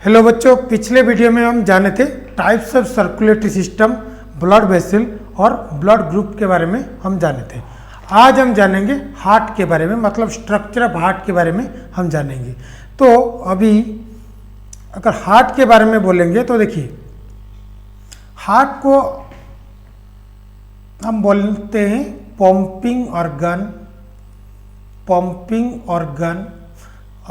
Hello बच्चों, पिछले video में हम जाने थे types of circulatory system, blood vessel और ब्लड ग्रुप के बारे में हम जाने थे। आज हम जानेंगे हार्ट के बारे में, मतलब स्ट्रक्चर ऑफ हार्ट के बारे में हम जानेंगे। तो अभी अगर हार्ट के बारे में बोलेंगे तो देखिए, हार्ट को हम बोलते हैं pumping organ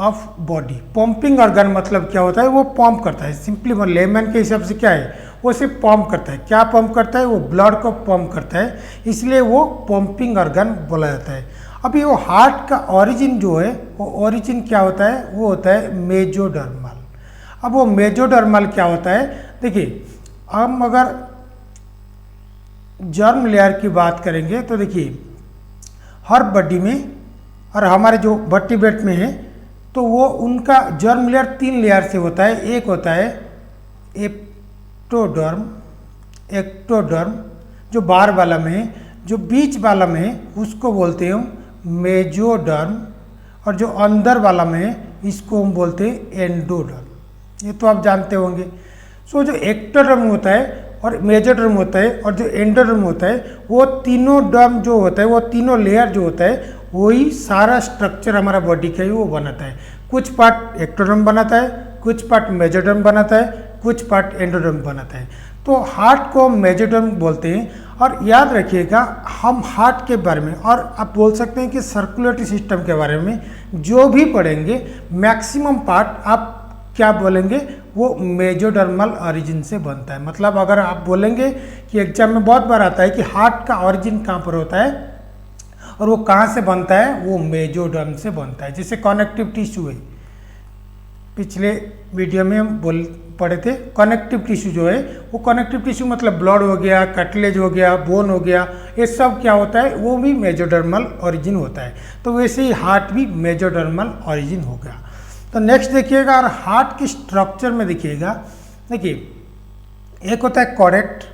of body. Pumping organ मतलब क्या होता है? वो पंप करता है। सिंपली लेमैन के हिसाब से क्या है, वो सिर्फ पंप करता है। क्या पंप करता है? वो ब्लड को पंप करता है, इसलिए वो पंपिंग ऑर्गन बोला जाता है। अभी वो हार्ट का ओरिजिन जो है, वो ओरिजिन क्या होता है? वो होता है मेजोडर्मल। अब वो मेजोडर्मल क्या होता है? देखिए, हम अगर जर्म लेयर की बात करेंगे तो देखिए, हर बॉडी में और हमारे जो वर्टिब्रेट में है तो वो उनका जर्म लेयर 3 लेयर से होता है। एक होता है एक्टोडर्म जो बाहर वाला में है, जो बीच वाला में है उसको बोलते हैं हम मेजोडर्म, और जो अंदर वाला में है इसको हम बोलते हैं एंडोडर्म। ये तो आप जानते होंगे। सो जो एक्टोडर्म होता है और मेजोडर्म होता है और जो एंडोडर्म होता है, वो तीनों डर्म जो होता है, वो तीनों लेयर जो होता है, वही सारा स्ट्रक्चर हमारा बॉडी का ही वो बनाता है। कुछ पार्ट एक्टोडर्म बनाता है, कुछ पार्ट मेजोडर्म बनाता है, कुछ पार्ट एंडोडर्म बनाता है। तो हार्ट को हम मेजोडर्म बोलते हैं। और याद रखिएगा, हम हार्ट के बारे में और आप बोल सकते हैं कि सर्कुलेटरी सिस्टम के बारे में जो भी पढ़ेंगे, मैक्सिमम पार्ट आप क्या बोलेंगे? वो मेजोडर्मल ओरिजिन से बनता है। मतलब अगर आप बोलेंगे कि एग्जाम में बहुत बार आता है कि हार्ट का ओरिजिन कहाँ पर होता है और वो कहाँ से बनता है, वो मेजोडर्म से बनता है। जैसे कनेक्टिव टिश्यू है, पिछले वीडियो में हम पढ़े थे। कनेक्टिव टिश्यू जो है, वो कनेक्टिव टिश्यू मतलब ब्लड हो गया, कार्टिलेज हो गया, बोन हो गया, ये सब क्या होता है? वो भी मेजोडर्मल ओरिजिन होता है। तो वैसे ही हार्ट भी मेजोडर्मल ओरिजिन हो गया। तो नेक्स्ट देखिएगा, और हार्ट की स्ट्रक्चर में देखिएगा, देखिए एक होता है कॉर्डेट,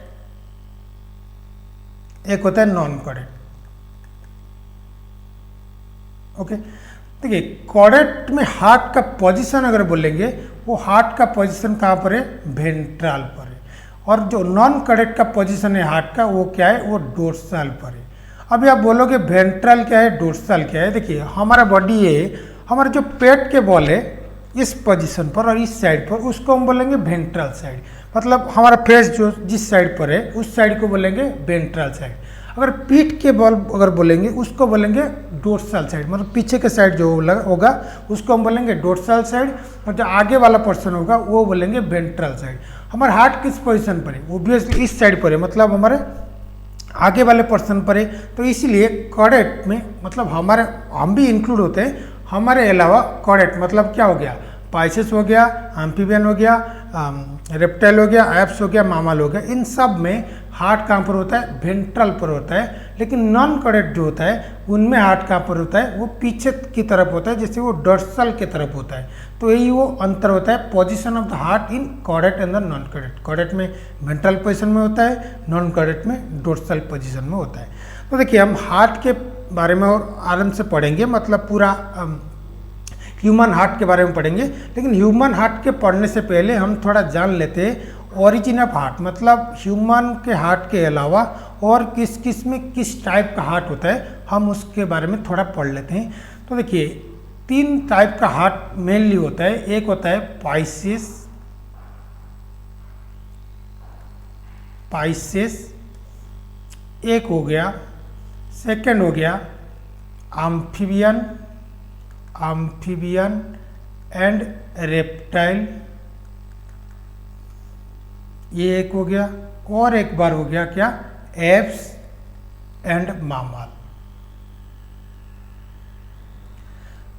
एक होता है नॉन कॉर्डेट। ओके, देखिए कॉर्डेट में हार्ट का पोजीशन अगर बोलेंगे, वो हार्ट का पोजीशन कहाँ पर है? वेंट्रल पर है। और जो नॉन कॉर्डेट का पोजीशन है हार्ट का, वो क्या है? वो डोर्सल पर है। अभी आप बोलोगे वेंट्रल क्या है, डोर्सल क्या है? देखिए, हमारा बॉडी है, हमारा जो पेट के बॉल है इस पोजीशन पर और इस साइड पर, उसको हम बोलेंगे वेंट्रल साइड। मतलब हमारा फेस जो जिस साइड पर है उस साइड को बोलेंगे वेंट्रल साइड। अगर पीठ के बॉल अगर बोलेंगे, उसको बोलेंगे डोर्सल साइड। मतलब पीछे के साइड जो होगा उसको हम बोलेंगे डोर्सल साइड, और जो आगे वाला पोर्शन होगा वो बोलेंगे वेंट्रल साइड। हमारा हार्ट किस पोजीशन पर है? ऑब्वियसली इस साइड पर है, मतलब हमारे आगे वाले पर्सन पर है। तो इसीलिए कॉर्डेट में मतलब हम भी इंक्लूड होते हैं। हमारे अलावा कॉर्डेट मतलब क्या हो गया? पाइसेस हो गया, एम्फीबियन हो गया, रेप्टाइल हो गया, एप्स हो गया, मामल हो गया। इन सब में हार्ट कहाँ पर होता है? वेंट्रल पर होता है। लेकिन नॉन कॉर्डेट जो होता है, उनमें हार्ट कहाँ पर होता है? वो पीछे की तरफ होता है, जैसे वो डोर्सल की तरफ होता है। तो यही वो अंतर होता है, position of the heart in chordate and the non chordate. Chordate में वेंट्रल पोजीशन में होता है, नॉन कॉर्डेट में डोर्सल पोजीशन में होता है। तो देखिए, हम हार्ट के बारे में और आराम से पढ़ेंगे, मतलब पूरा ह्यूमन हार्ट के बारे में पढ़ेंगे। लेकिन ह्यूमन हार्ट के पढ़ने से पहले हम थोड़ा जान लेते हैं ओरिजिन ऑफ हार्ट। मतलब ह्यूमन के हार्ट के अलावा और किस किस में किस टाइप का हार्ट होता है, हम उसके बारे में थोड़ा पढ़ लेते हैं। तो देखिए, 3 टाइप का हार्ट मेनली होता है। एक होता है पाइसेस, एक हो गया, सेकंड हो गया एम्फीबियन एंड रेप्टाइल, ये एक हो गया। और एक बार हो गया क्या? एप्स एंड मामल।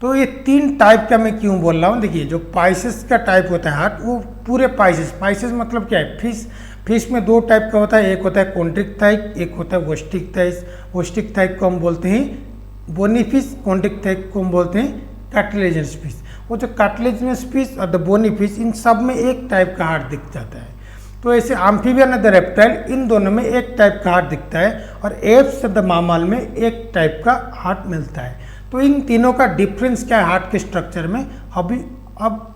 तो ये 3 टाइप का मैं क्यों बोल रहा हूँ? देखिए, जो पाइसेस का टाइप होता है हार्ट, वो पूरे पाइसेस मतलब क्या है? फिश में 2 टाइप का होता है। एक होता है कॉन्ट्रिक्टाइक, एक होता है वोस्टिक्टाइस। वोस्टिक्टाइक को हम बोलते हैं बोनी फिश, कॉन्ट्रिक्टाइक को हम बोलते हैं कार्टिलेजिनस फिश। वो जो कार्टिलेजिनस फिश और द बोनी फिश, इन सब में एक टाइप का हार्ट दिख जाता है। तो ऐसे एम्फीबियन और द रेप्टाइल, इन दोनों में एक टाइप का हार्ट दिखता है, और एप्स और द मामल में एक टाइप का हार्ट मिलता है। तो इन तीनों का डिफरेंस क्या है हार्ट के स्ट्रक्चर में, अब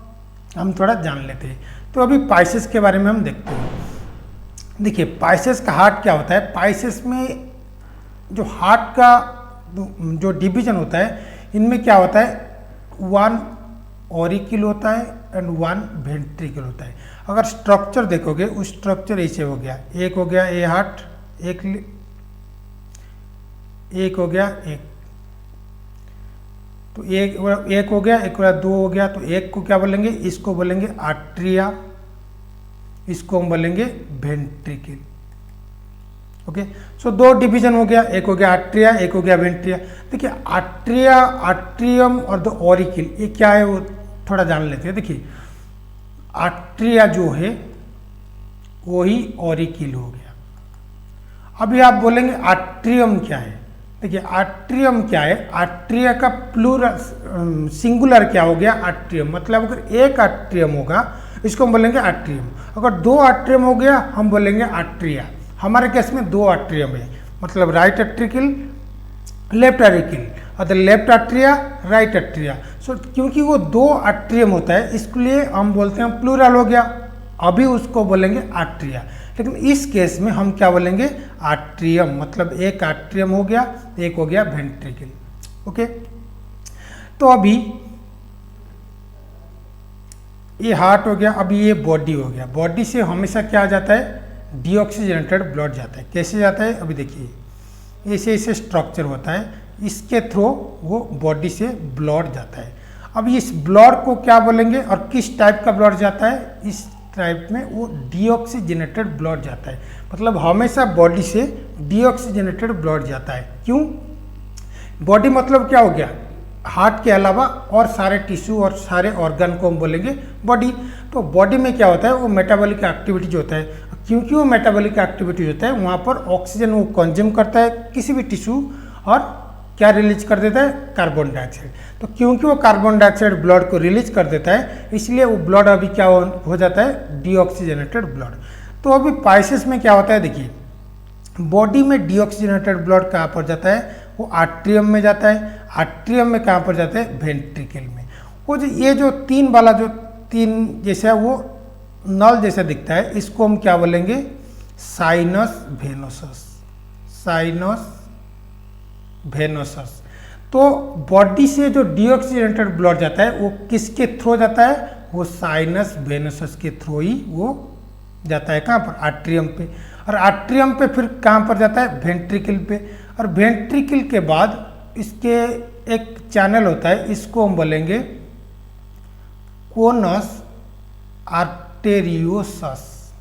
हम थोड़ा जान लेते हैं। तो अभी पाइसेस के बारे में हम देखते हैं। देखिए पाइसेस का हार्ट क्या होता है। पाइसेस में जो हार्ट का जो डिवीजन होता है, इनमें क्या होता है, 1 ऑरिकल होता है एंड 1 वेंट्रिकल होता है। अगर स्ट्रक्चर देखोगे, उस स्ट्रक्चर ऐसे हो गया, एक हो गया ए हार्ट, एक हो गया एक, तो एक हो गया, एक हो गया, 2 हो गया, तो एक को क्या बोलेंगे, इसको बोलेंगे आर्ट्रिया, इसको हम बोलेंगे वेंट्रिकल। ओके, सो 2 डिवीजन हो गया, एक हो गया आर्ट्रिया, एक हो गया वेंट्रिया। देखिए आर्ट्रिया, आर्ट्रियम और द ऑरिकल, ये क्या है वो थोड़ा जान लेते हैं। देखिए आर्ट्रिया जो है वही ऑरिकल हो गया। अभी आप बोलेंगे आर्ट्रियम क्या है। देखिए आर्ट्रियम क्या है, आर्ट्रिया का प्लूरल सिंगुलर क्या हो गया, आर्ट्रियम। मतलब अगर एक आर्ट्रियम होगा इसको हम बोलेंगे आर्ट्रियम, अगर 2 आर्ट्रियम हो गया हम बोलेंगे आर्ट्रिया। हमारे केस में 2 आर्ट्रियम है, मतलब राइट आर्ट्रिकल, लेफ्ट आर्ट्रिकल, और the left atria, right atria. So क्योंकि वो 2 आर्ट्रियम होता है, इसलिए हम बोलते हैं प्लूरल हो गया, अभी उसको बोलेंगे आर्ट्रिया। लेकिन इस केस में हम क्या बोलेंगे, आर्ट्रियम, मतलब एक आर्ट्रियम हो गया, एक हो गया वेंट्रिकल। ओके, तो अभी ये हार्ट हो गया, अभी ये बॉडी हो गया। बॉडी से हमेशा क्या आ जाता है, डीऑक्सीजनेटेड ब्लड जाता है। कैसे जाता है, अभी देखिए ऐसे ऐसे स्ट्रक्चर होता है, इसके थ्रू वो बॉडी से ब्लड जाता है। अब इस ब्लड को क्या बोलेंगे और किस टाइप का ब्लड जाता है, इस टाइप में वो डीऑक्सीजनेटेड ब्लड जाता है। मतलब हमेशा बॉडी से डीऑक्सीजनेटेड ब्लड जाता है। क्यों, बॉडी मतलब क्या हो गया, हार्ट के अलावा और सारे टिश्यू और सारे ऑर्गन को हम बोलेंगे बॉडी। तो बॉडी में क्या होता है, वो मेटाबॉलिक एक्टिविटी जो होता है, क्योंकि वो मेटाबॉलिक एक्टिविटी होता है वहाँ पर ऑक्सीजन वो कंज्यूम करता है किसी भी टिश्यू, और क्या रिलीज कर देता है, कार्बन डाइऑक्साइड। तो क्योंकि वो कार्बन डाइऑक्साइड ब्लड को रिलीज कर देता है, इसलिए वो ब्लड अभी क्या हो जाता है, डीऑक्सीजनेटेड ब्लड। तो अभी पाइसेस में क्या होता है, देखिए बॉडी में डीऑक्सीजनेटेड ब्लड कहाँ पर जाता है, वो आर्ट्रियम में जाता है। आर्ट्रियम में कहाँ पर जाता है, वेंट्रिकल में। वो जो ये जो 3 वाला जो 3 जैसा वो नल जैसा दिखता है, इसको हम क्या बोलेंगे, साइनस वेनोसस, साइनस वेनोसस। तो बॉडी से जो डीऑक्सीजनेटेड ब्लड जाता है वो किसके थ्रू जाता है, वो साइनस वेनोसस के थ्रू ही वो जाता है। कहाँ पर, आर्ट्रियम पे, और आर्ट्रियम पे फिर कहाँ पर जाता है, वेंट्रिकल पे, और वेंट्रिकल के बाद इसके एक चैनल होता है, इसको हम बोलेंगे कोनस आर्टेरियोसस,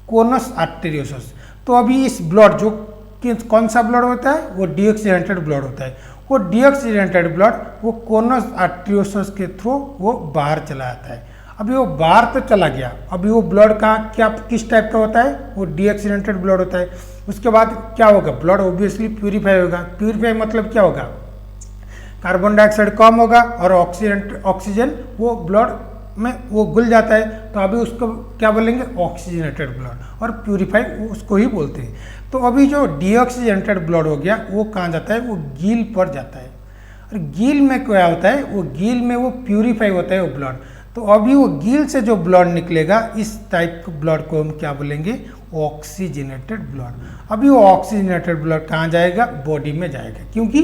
कोनस आर्टेरियोसस। तो अभी इस ब्लड जो कौन सा ब्लड होता है, वो डीऑक्सीजनेटेड ब्लड होता है। वो डीऑक्सीजनेटेड ब्लड वो कोनस आर्टेरियोसस के थ्रू वो बाहर चला जाता है। अभी वो बाहर तो चला गया, अभी वो ब्लड का क्या किस टाइप का होता है, वो डीऑक्सीजनेटेड ब्लड होता है। उसके बाद क्या होगा, ब्लड ऑब्वियसली प्यूरिफाई होगा। प्यूरिफाई मतलब क्या होगा, कार्बन डाइऑक्साइड कम होगा और ऑक्सीजन वो ब्लड में वो घुल जाता है। तो अभी उसको क्या बोलेंगे, ऑक्सीजनेटेड ब्लड, और प्यूरिफाई उसको ही बोलते हैं। तो अभी जो डीऑक्सीजनेटेड ब्लड हो गया वो कहाँ जाता है, वो गील पर जाता है। और गील में क्या होता है, वो गील में वो प्यूरिफाई होता है वो ब्लड। तो अभी वो गील से जो ब्लड निकलेगा, इस टाइप के ब्लड को हम क्या बोलेंगे, ऑक्सीजनेटेड ब्लड। अभी वो ऑक्सीजनेटेड ब्लड कहाँ जाएगा, बॉडी में जाएगा, क्योंकि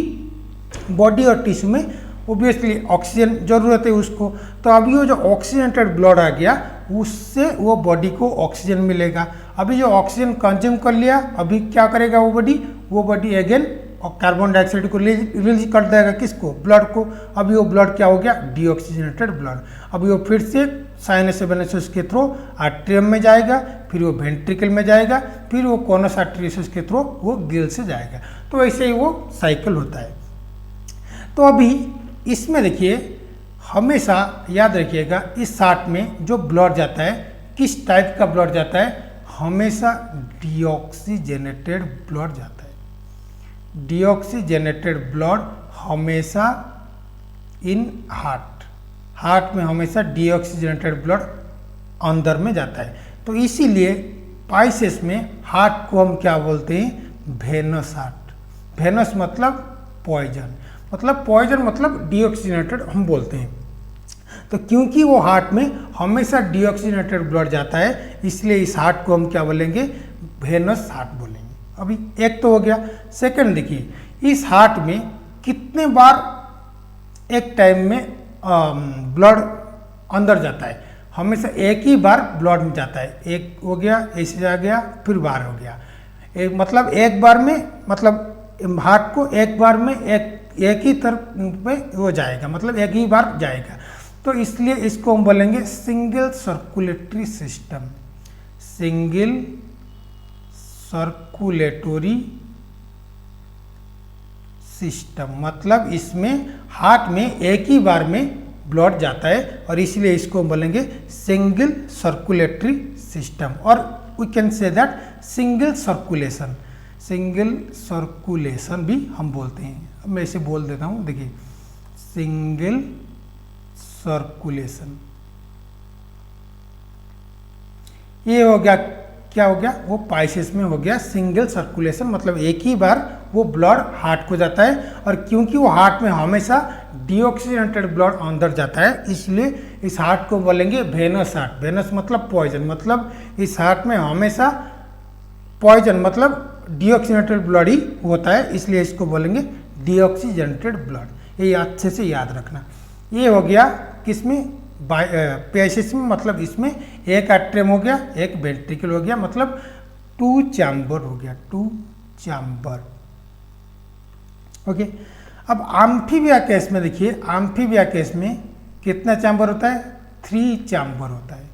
बॉडी और टिश्यू में ओबियसली ऑक्सीजन जरूरत है उसको। तो अभी वो जो ऑक्सीजनेटेड ब्लड आ गया, उससे वो बॉडी को ऑक्सीजन मिलेगा। अभी जो ऑक्सीजन कंज्यूम कर लिया, अभी क्या करेगा वो बॉडी अगेन कार्बन डाइऑक्साइड को रिलीज कर देगा, किसको, ब्लड को। अभी वो ब्लड क्या हो गया, डीऑक्सीजनेटेड ब्लड। अभी वो फिर से साइनस वेनोसस के थ्रू आर्ट्रियम में जाएगा, फिर वो वेंट्रिकल में जाएगा, फिर वो कोनस आर्टेरियोसस के थ्रू वो गिल से जाएगा। तो ऐसे ही वो साइकिल होता है। तो अभी इसमें देखिए हमेशा याद रखिएगा, इस हार्ट में जो ब्लड जाता है किस टाइप का ब्लड जाता है, हमेशा डीऑक्सीजनेटेड ब्लड जाता है। डीऑक्सीजनेटेड ब्लड हमेशा इन हार्ट में हमेशा डीऑक्सीजनेटेड ब्लड अंदर में जाता है। तो इसीलिए पाइसेस में हार्ट को हम क्या बोलते हैं, वेनस हार्ट। वेनस मतलब पॉइजन, मतलब डीऑक्सीजनेटेड हम बोलते हैं। तो क्योंकि वो हार्ट में हमेशा डीऑक्सीजनेटेड ब्लड जाता है, इसलिए इस हार्ट को हम क्या बोलेंगे, वेनस हार्ट बोलेंगे। अभी एक तो हो गया। सेकंड देखिए, इस हार्ट में कितने बार एक टाइम में ब्लड अंदर जाता है, हमेशा एक ही बार ब्लड जाता है। एक हो गया, ऐसे आ गया, फिर बार हो गया, एक मतलब एक बार में, मतलब हार्ट को एक बार में एक ही तरफ में वो जाएगा, मतलब एक ही बार जाएगा। तो इसलिए इसको हम बोलेंगे single circulatory system, single circulatory system, मतलब इसमें हार्ट में एक ही बार में ब्लड जाता है और इसलिए इसको हम बोलेंगे सिंगल सर्कुलेटरी सिस्टम। और we can say that single circulation, single circulation भी हम बोलते हैं। मैं इसे बोल देता हूँ, देखिए सिंगल सर्कुलेशन, ये हो गया, क्या हो गया, वो पाइसेस में हो गया सिंगल सर्कुलेशन, मतलब एक ही बार वो ब्लड हार्ट को जाता है। और क्योंकि वो हार्ट में हमेशा डीऑक्सीजनेटेड ब्लड अंदर जाता है, इसलिए इस हार्ट को बोलेंगे वेनस हार्ट। वेनस मतलब पॉइजन, मतलब इस हार्ट में हमेशा पॉइजन मतलब डीऑक्सीजनेटेड ब्लड ही होता है, इसलिए इसको बोलेंगे डीऑक्सीजनेटेड ब्लड। ये अच्छे से याद रखना। ये हो गया किसमें, पेसिस में, मतलब इसमें एक एट्रियम हो गया, एक वेंट्रिकल हो गया, मतलब 2 चैम्बर हो गया, 2 चैम्बर। ओके। अब एम्फीबिया केस में देखिए, एम्फीबिया केस में कितना चैम्बर होता है, 3 चैम्बर होता है।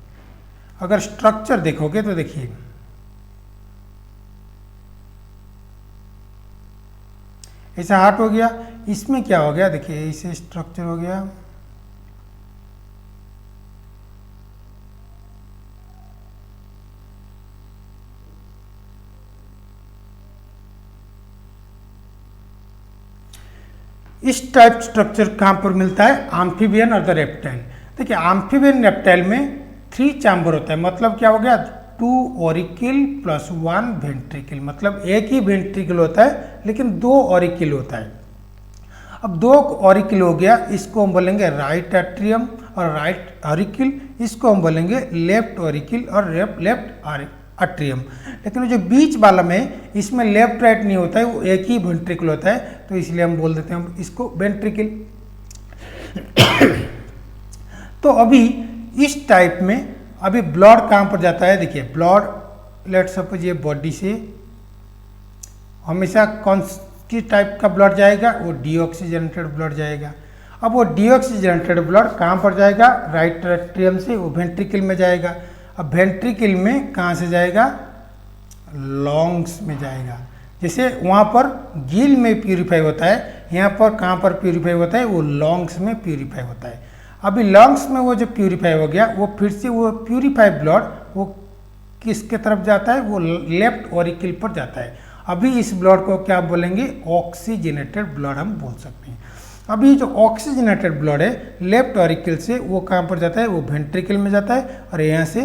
अगर स्ट्रक्चर देखोगे तो देखिए ऐसा हार्ट हो गया, इसमें क्या हो गया, देखिए ऐसे स्ट्रक्चर हो गया, इस टाइप स्ट्रक्चर कहाँ पर मिलता है, एम्फीबियन और द रेप्टाइल। देखिए एम्फीबियन रेप्टाइल में 3 चैम्बर होता है, मतलब क्या हो गया, 2 ऑरिकल प्लस 1 वेंट्रिकल, मतलब एक ही वेंट्रिकल होता है लेकिन 2 ऑरिकल होता है। अब 2 ऑरिकल हो गया, इसको हम बोलेंगे राइट एट्रियम और राइट ऑरिकल, इसको हम बोलेंगे लेफ्ट ऑरिकल और लेफ्ट एट्रियम। लेकिन जो बीच वाला में, इसमें लेफ्ट राइट नहीं होता है, वो एक ही वेंट्रिकल होता है, तो इसलिए हम बोल देते हैं हम इसको वेंट्रिकल। तो अभी इस टाइप में अभी ब्लड कहाँ पर जाता है, देखिए ब्लड लेट सपोज ये बॉडी से हमेशा कौन सी टाइप का ब्लड जाएगा, वो डीऑक्सीजनेटेड ब्लड जाएगा। अब वो डीऑक्सीजनेटेड ब्लड कहाँ पर जाएगा, राइट एट्रियम से वो वेंट्रिकल में जाएगा। अब वेंट्रिकल में कहाँ से जाएगा, लंग्स में जाएगा। जैसे वहाँ पर गिल में प्यूरिफाई होता है, यहाँ पर कहाँ पर प्यूरिफाई होता है, वो लंग्स में प्यूरिफाई होता है। अभी लंग्स में वो जो प्यूरिफाई हो गया, वो फिर से वो प्यूरिफाइड ब्लड वो किसके तरफ जाता है, वो लेफ्ट ऑरिकल पर जाता है। अभी इस ब्लड को क्या बोलेंगे, ऑक्सीजनेटेड ब्लड हम बोल सकते हैं। अभी जो ऑक्सीजनेटेड ब्लड है लेफ्ट ऑरिकल से वो कहाँ पर जाता है, वो वेंट्रिकल में जाता है और यहाँ से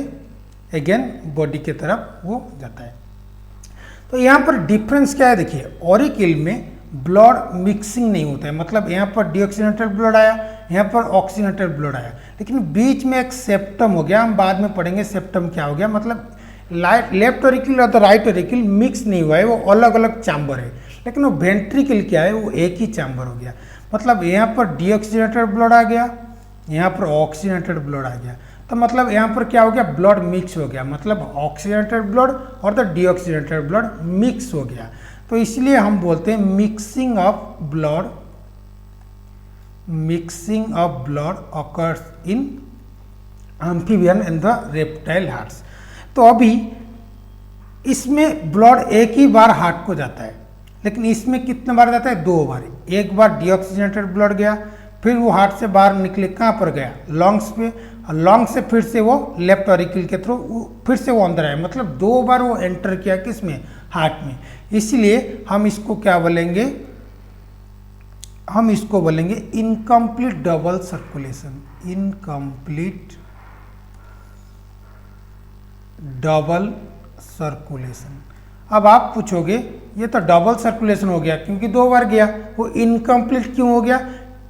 अगेन बॉडी की तरफ वो जाता है। तो यहाँ पर डिफरेंस क्या है, देखिए ऑरिकल में ब्लड मिक्सिंग नहीं होता है, मतलब यहाँ पर डीऑक्सीजनेटेड ब्लड आया, यहाँ पर ऑक्सीजनेटेड ब्लड आया, लेकिन बीच में एक सेप्टम हो गया, हम बाद में पढ़ेंगे सेप्टम क्या हो गया, मतलब लेफ्ट ऑरिकल और राइट ऑरिकल मिक्स नहीं हुआ है, वो अलग अलग चैम्बर है। लेकिन वो वेंट्रिकल क्या है, वो एक ही चैम्बर हो गया, मतलब यहाँ पर डीऑक्सीजनेटेड ब्लड आ गया, यहाँ पर ऑक्सीजनेटेड ब्लड आ गया, तो मतलब यहाँ पर क्या हो गया, ब्लड मिक्स हो गया, मतलब ऑक्सीजनेटेड ब्लड और द डीऑक्सीजनेटेड ब्लड मिक्स हो गया। तो इसलिए हम बोलते हैं mixing of blood, mixing of blood occurs in amphibian and the reptile hearts. तो अभी इसमें ब्लड एक ही बार हार्ट को जाता है, लेकिन इसमें कितने बार जाता है, 2 बार। एक बार डीऑक्सीजनेटेड ब्लड गया, फिर वो हार्ट से बाहर निकले, कहाँ पर गया, लंग्स पे, और लंग्स से फिर से वो लेफ्ट ऑरिकल के थ्रू फिर से वो अंदर आया, मतलब 2 बार वो एंटर किया किसमें, हार्ट में। इसलिए हम इसको क्या बोलेंगे, हम इसको बोलेंगे incomplete double circulation, incomplete double circulation. अब आप पूछोगे ये तो डबल सर्कुलेशन हो गया, क्योंकि 2 बार गया, वो इनकम्प्लीट क्यों हो गया,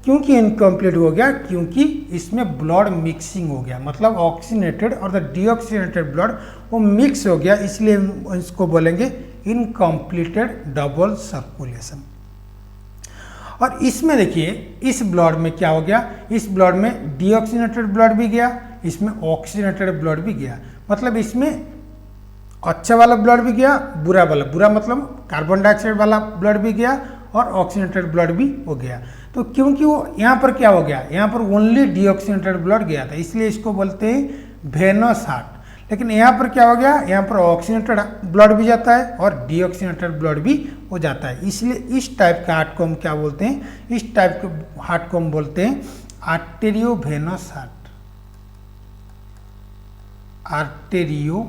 क्योंकि इनकम्प्लीट हो गया, क्योंकि इसमें ब्लड मिक्सिंग हो गया, मतलब ऑक्सीनेटेड और द डीऑक्सीनेटेड ब्लड वो मिक्स हो गया, इसलिए इसको बोलेंगे इनकम्प्लीटेड डबल सर्कुलेशन। और इसमें देखिए इस ब्लड में क्या हो गया, इस ब्लड में डीऑक्सीनेटेड ब्लड भी गया, इसमें ऑक्सीनेटेड ब्लड भी गया, मतलब इसमें अच्छा वाला ब्लड भी गया, बुरा वाला, बुरा मतलब कार्बन डाइऑक्साइड वाला ब्लड भी गया और ऑक्सीनेटेड ब्लड भी हो गया। तो क्योंकि वो यहाँ पर क्या हो गया, यहाँ पर ओनली डीऑक्सीनेटेड ब्लड गया था, इसलिए इसको बोलते हैं वेनस हार्ट। लेकिन यहाँ पर क्या हो गया, यहाँ पर ऑक्सीनेटेड ब्लड भी जाता है और डीऑक्सीनेटेड ब्लड भी हो जाता है, इसलिए इस टाइप का हार्ट को हम क्या बोलते हैं, इस टाइप के हार्ट को हम बोलते हैं आर्टेरियो वेनस हार्ट। आर्टेरियो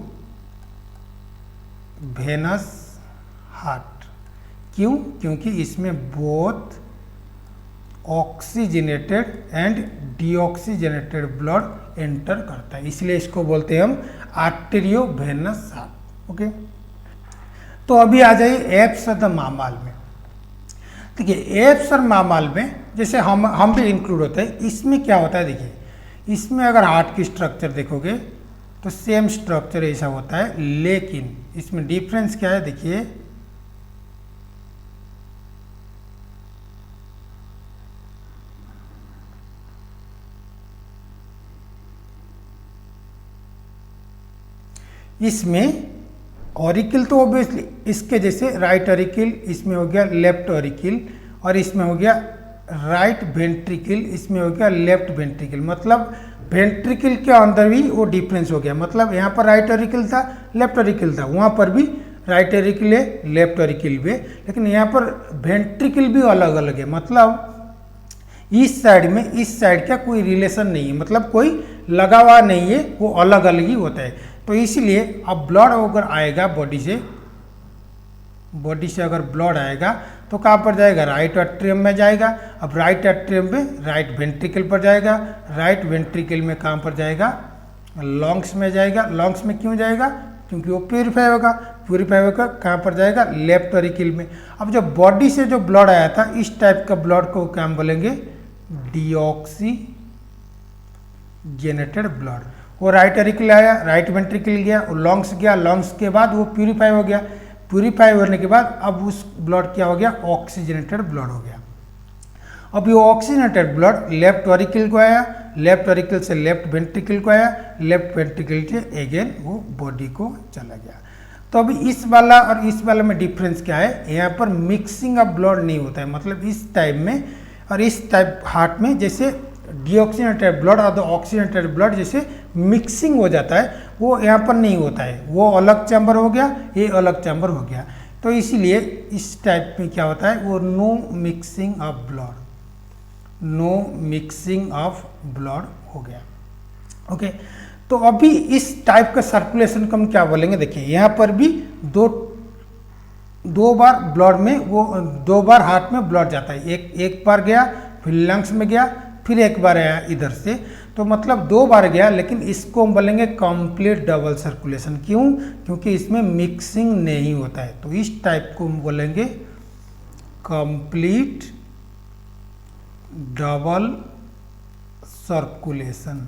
वेनस हार्ट क्यों, क्योंकि इसमें both oxygenated and deoxygenated blood enter करता है, इसलिए इसको बोलते हैं हम आर्टेरियो वेनस हार्ट। ओके, तो अभी आ जाइए एप्स ऑफ द मामाल में। देखिए एप्स और मामाल में जैसे हम भी इंक्लूड होते हैं, इसमें क्या होता है, देखिए इसमें अगर हार्ट की स्ट्रक्चर देखोगे तो सेम स्ट्रक्चर ऐसा होता है, लेकिन इसमें डिफरेंस क्या है, देखिए इसमें ऑरिकल तो ऑब्वियसली इसके जैसे राइट ऑरिकल, इसमें हो गया लेफ्ट ऑरिकल, और इसमें हो गया राइट वेंट्रिकल, इसमें हो गया लेफ्ट वेंट्रिकल, मतलब वेंट्रिकल के अंदर भी वो डिफरेंस हो गया, मतलब यहाँ पर राइट ऑरिकल था, लेफ्ट ऑरिकल था, वहाँ पर भी राइट ऑरिकल है, लेफ्ट ऑरिकल भी है, लेकिन यहाँ पर वेंट्रिकल भी अलग अलग है, मतलब इस साइड में इस साइड का कोई रिलेशन नहीं है, मतलब कोई लगा हुआ नहीं है, वो अलग अलग ही होता है। तो इसीलिए अब ब्लड अगर आएगा बॉडी से अगर ब्लड आएगा तो कहाँ पर जाएगा, राइट एट्रियम में जाएगा। अब राइट एट्रियम में राइट वेंट्रिकल पर जाएगा, राइट वेंट्रिकल में कहाँ पर जाएगा, लंग्स में जाएगा। लंग्स में क्यों जाएगा, क्योंकि वो प्यूरिफाई होगा, प्यूरिफाई होकर कहाँ पर जाएगा, लेफ्ट ऑरिकल में। अब जो बॉडी से जो ब्लड आया था इस टाइप का ब्लड को क्या हम बोलेंगे, डीऑक्सीजनेटेड ब्लड। वो राइट ऑरिकल आया, राइट वेंट्रिकल गया, वो लंग्स गया, लंग्स के बाद वो प्यूरिफाई हो गया, प्यूरिफाई होने के बाद अब उस ब्लड क्या हो गया, ऑक्सीजनेटेड ब्लड हो गया। अब ये ऑक्सीजनेटेड ब्लड लेफ्ट ऑरिकल को आया, लेफ्ट ऑरिकल से लेफ्ट वेंट्रिकल को आया, लेफ्ट वेंट्रिकल से अगेन वो बॉडी को चला गया। तो अभी इस वाला और इस वाला में डिफरेंस क्या है, यहाँ पर मिक्सिंग ऑफ ब्लड नहीं होता है, मतलब इस टाइप में और इस टाइप हार्ट में जैसे डीऑक्सीजनेटेड ब्लड और ऑक्सीजनेटेड ब्लड जैसे मिक्सिंग हो जाता है, वो यहाँ पर नहीं होता है, वो अलग चैम्बर हो गया, ये अलग चैम्बर हो गया। तो इसीलिए इस टाइप में क्या होता है, वो no mixing of blood, no mixing of blood हो गया। ओके, तो अभी इस टाइप का सर्कुलेशन को हम क्या बोलेंगे, देखिए यहाँ पर भी दो बार ब्लड में वो 2 बार हार्ट में ब्लड जाता है, एक बार गया, फिर लंग्स में गया, फिर एक बार आया इधर से, तो मतलब 2 बार गया, लेकिन इसको हम बोलेंगे कंप्लीट डबल सर्कुलेशन। क्यों, क्योंकि इसमें मिक्सिंग नहीं होता है, तो इस टाइप को हम बोलेंगे कंप्लीट डबल सर्कुलेशन।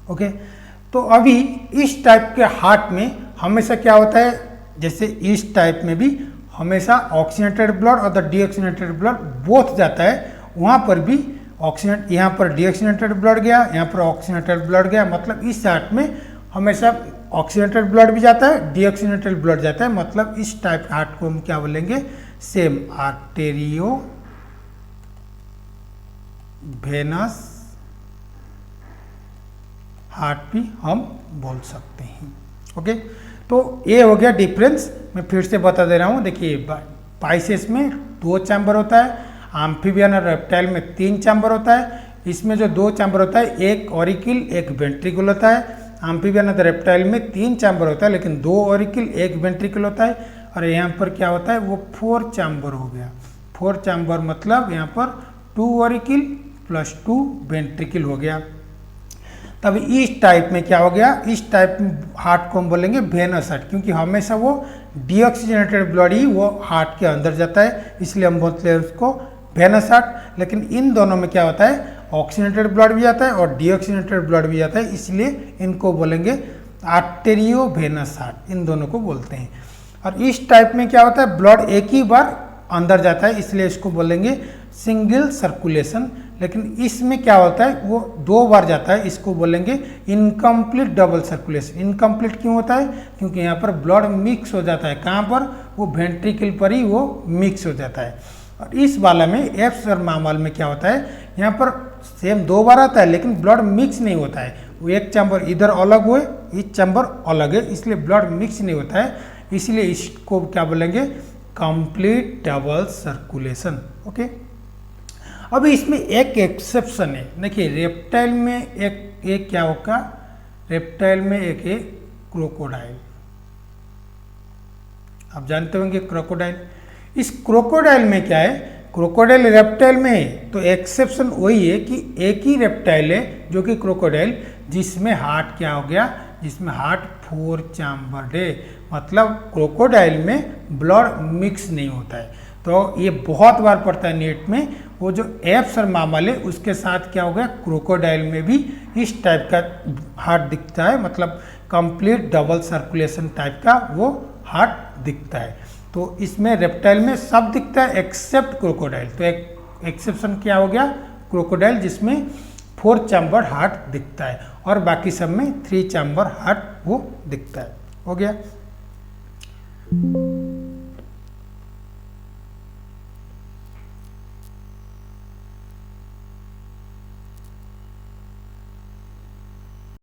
ओके, तो अभी इस टाइप के हार्ट में हमेशा क्या होता है, जैसे इस टाइप में भी हमेशा ऑक्सीजनेटेड ब्लड और द डीऑक्सीजनेटेड ब्लड बोथ जाता है, वहाँ पर भी ऑक्सीजनेट, यहाँ पर डीऑक्सीजनेटेड ब्लड गया, यहाँ पर ऑक्सीजनेटेड ब्लड गया, मतलब इस हार्ट में हमेशा ऑक्सीजनेटेड ब्लड भी जाता है, डीऑक्सीजनेटेड ब्लड जाता है, मतलब इस टाइप हार्ट को हम क्या बोलेंगे, सेम आर्टेरियो वेनस हार्ट भी हम बोल सकते हैं। ओके, तो ये हो गया डिफरेंस। मैं फिर से बता दे रहा हूँ, देखिए पाइसेस में 2 चैम्बर होता है, एम्फीबियन और रेप्टाइल में 3 चैम्बर होता है। इसमें जो 2 चैम्बर होता है, एक ऑरिकल एक वेंट्रिकल होता है। एम्फीबियन और रेप्टाइल में 3 चैम्बर होता है, लेकिन 2 ऑरिकल एक वेंट्रिकल होता है। और यहाँ पर क्या होता है, वो 4 चैम्बर हो गया। 4 चैम्बर मतलब यहाँ पर 2 ऑरिकल प्लस 2 वेंट्रिकल हो गया। तब इस टाइप में क्या हो गया, इस टाइप हार्ट को हम बोलेंगे वेनस हार्ट, क्योंकि हमेशा वो डीऑक्सीजनेटेड ब्लड ही वो हार्ट के अंदर जाता है, इसलिए हम बोलते हैं उसको वेनस हार्ट। लेकिन इन दोनों में क्या होता है, ऑक्सीजनेटेड ब्लड भी आता है और डीऑक्सीजनेटेड ब्लड भी आता है, इसलिए इनको बोलेंगे आर्टेरियो वेनस हार्ट, इन दोनों को बोलते हैं। और इस टाइप में क्या होता है, ब्लड एक ही बार अंदर जाता है, इसलिए इसको बोलेंगे सिंगल सर्कुलेशन। लेकिन इसमें क्या होता है, वो 2 बार जाता है, इसको बोलेंगे इनकम्प्लीट डबल सर्कुलेशन। इनकम्प्लीट क्यों होता है, क्योंकि यहाँ पर ब्लड मिक्स हो जाता है, कहाँ पर, वो वेंट्रिकल पर ही वो मिक्स हो जाता है। और इस वाला में एफ नॉर्मल में क्या होता है, यहाँ पर सेम 2 बार आता है लेकिन ब्लड मिक्स नहीं होता है, वो एक चैम्बर इधर अलग हुए, इस चैम्बर अलग है, इसलिए ब्लड मिक्स नहीं होता है, इसलिए इसको क्या बोलेंगे, कंप्लीट डबल सर्कुलेशन। ओके, अब इसमें एक एक्सेप्शन है, देखिए रेप्टाइल में एक क्या होगा, रेप्टाइल में एक है क्रोकोडाइल, आप जानते होंगे क्रोकोडाइल। इस क्रोकोडाइल में क्या है, क्रोकोडाइल रेप्टाइल में है, तो एक्सेप्शन वही है कि एक ही रेप्टाइल है जो कि क्रोकोडाइल, जिसमें हार्ट क्या हो गया, जिसमें हार्ट 4 चैम्बर्ड है, मतलब क्रोकोडाइल में ब्लड मिक्स नहीं होता है। तो ये बहुत बार पड़ता है नेट में, वो जो एफ मामल है उसके साथ क्या हो गया, क्रोकोडाइल में भी इस टाइप का हार्ट दिखता है, मतलब कंप्लीट डबल सर्कुलेशन टाइप का वो हार्ट दिखता है। तो इसमें रेप्टाइल में सब दिखता है एक्सेप्ट क्रोकोडाइल। तो एक एक्सेप्शन क्या हो गया, क्रोकोडाइल, जिसमें 4 चैम्बर हार्ट दिखता है और बाकी सब में 3 चैम्बर हार्ट वो दिखता है। हो गया।